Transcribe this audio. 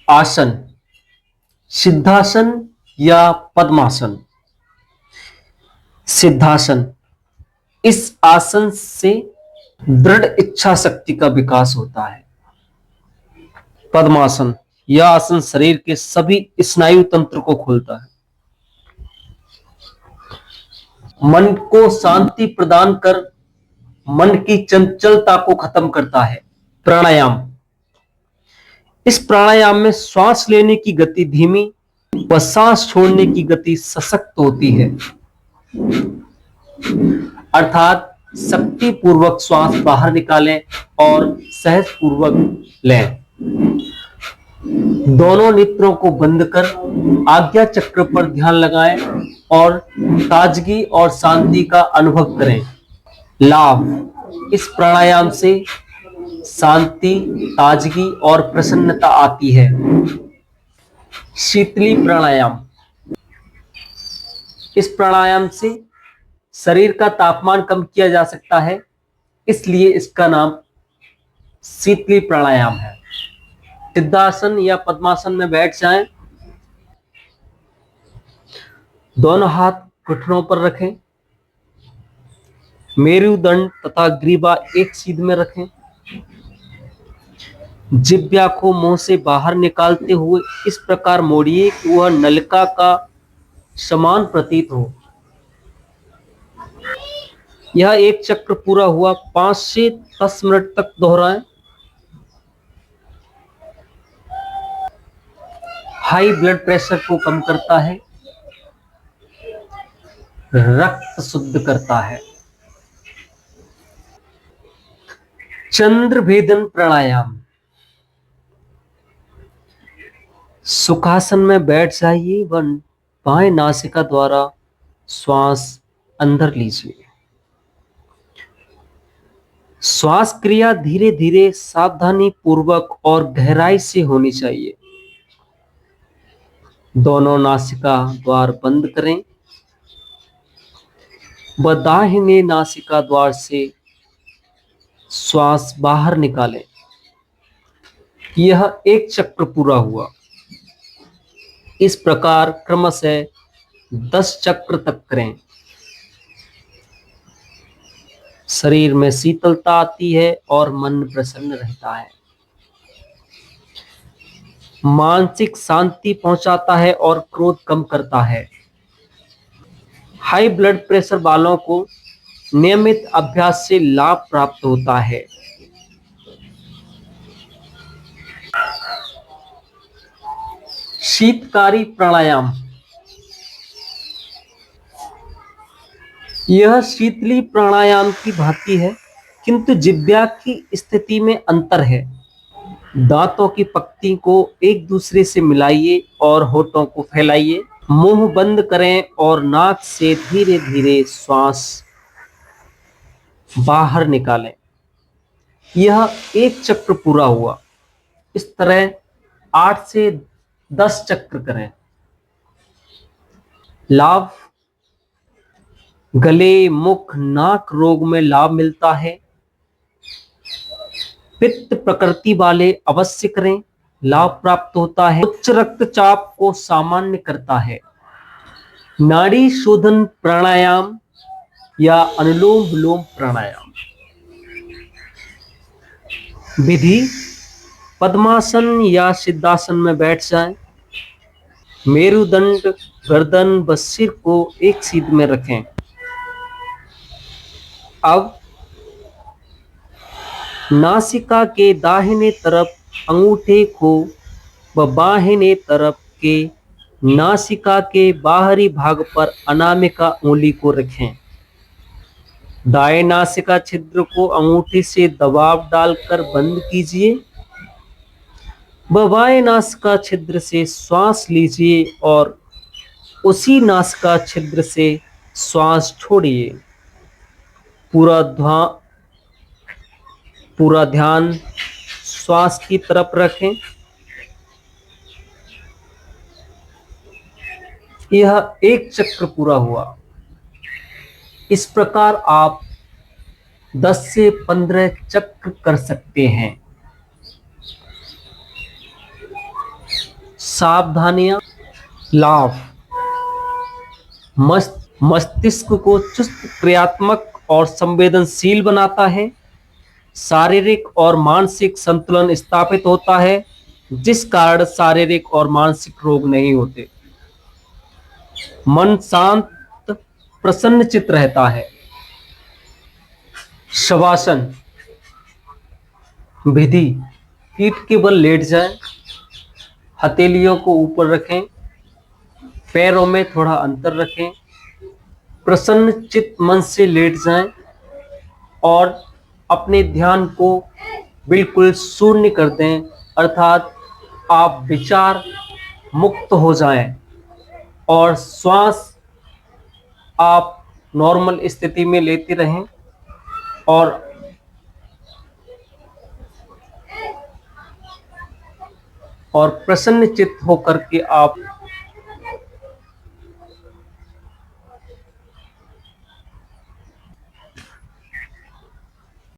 आसन, सिद्धासन या पद्मासन। सिद्धासन, इस आसन से दृढ़ इच्छा शक्ति का विकास होता है। पद्मासन, यह आसन शरीर के सभी स्नायु तंत्र को खोलता है, मन को शांति प्रदान कर मन की चंचलता को खत्म करता है। प्राणायाम, इस प्राणायाम में श्वास लेने की गति धीमी व सांस छोड़ने की गति सशक्त होती है, अर्थात शक्ति पूर्वक श्वास बाहर निकालें और सहज पूर्वक लें। दोनों नेत्रों को बंद कर आज्ञा चक्र पर ध्यान लगाएं और ताजगी और शांति का अनुभव करें। लाभ, इस प्राणायाम से शांति, ताजगी और प्रसन्नता आती है। शीतली प्राणायाम, इस प्राणायाम से शरीर का तापमान कम किया जा सकता है, इसलिए इसका नाम शीतली प्राणायाम है। सिद्धासन या पद्मासन में बैठ जाएं, दोनों हाथ घुटनों पर रखें, मेरुदंड तथा ग्रीवा एक सीध में रखें, जिह्वा को मुंह से बाहर निकालते हुए इस प्रकार मोड़िए कि वह नलिका का समान प्रतीत हो। यह एक चक्र पूरा हुआ 5 से 10 मिनट तक दोहराएं। हाई ब्लड प्रेशर को कम करता है, रक्त शुद्ध करता है। चंद्र भेदन प्राणायाम, सुखासन में बैठ जाइए व बाएं नासिका द्वारा श्वास अंदर लीजिए। श्वास क्रिया धीरे धीरे, सावधानी पूर्वक और गहराई से होनी चाहिए। दोनों नासिका द्वार बंद करें व दाहिने नासिका द्वार से श्वास बाहर निकालें। यह एक चक्र पूरा हुआ। इस प्रकार क्रमशः 10 चक्र तक करें। शरीर में शीतलता आती है और मन प्रसन्न रहता है, मानसिक शांति पहुंचाता है और क्रोध कम करता है। हाई ब्लड प्रेशर वालों को नियमित अभ्यास से लाभ प्राप्त होता है। शीतकारी प्राणायाम, यह शीतली प्राणायाम की भांति है, किंतु जिह्वा की स्थिति में अंतर है। दांतों की पंक्ति को एक दूसरे से मिलाइए और होठों को फैलाइए। मुंह बंद करें और नाक से धीरे धीरे श्वास बाहर निकालें। यह एक चक्र पूरा हुआ। इस तरह 8 से 10 चक्र करें। लाभ, गले, मुख, नाक रोग में लाभ मिलता है। पित्त प्रकृति वाले अवश्य करें, लाभ प्राप्त होता है। उच्च रक्तचाप को सामान्य करता है। नाड़ी शोधन प्राणायाम या अनुलोम विलोम प्राणायाम। विधि, पद्मासन या सिद्धासन में बैठ जाएं। मेरुदंड, गर्दन व सिर को एक सीध में रखें। अब नासिका के दाहिने तरफ अंगूठे को व बाहिने तरफ के नासिका के बाहरी भाग पर अनामिका उंगली को रखें। दाएं नासिका छिद्र को अंगूठे से दबाव डालकर बंद कीजिए व बाएं नासिका छिद्र से श्वास लीजिए और उसी नासिका छिद्र से श्वास छोड़िए। पूरा ध्यान श्वास की तरफ रखें। यह एक चक्र पूरा हुआ। इस प्रकार आप 10 से 15 चक्र कर सकते हैं। सावधानियां। लाभ, मस्तिष्क को चुस्त, क्रियात्मक और संवेदनशील बनाता है। शारीरिक और मानसिक संतुलन स्थापित होता है, जिस कारण शारीरिक और मानसिक रोग नहीं होते। मन शांत, प्रसन्नचित्त रहता है। शवासन विधि, पीठ के बल लेट जाएं, हथेलियों को ऊपर रखें, पैरों में थोड़ा अंतर रखें, प्रसन्न चित्त मन से लेट जाएं और अपने ध्यान को बिल्कुल शून्य कर दें, अर्थात आप विचार मुक्त हो जाएं और श्वास आप नॉर्मल स्थिति में लेते रहें और प्रसन्न चित्त होकर के आप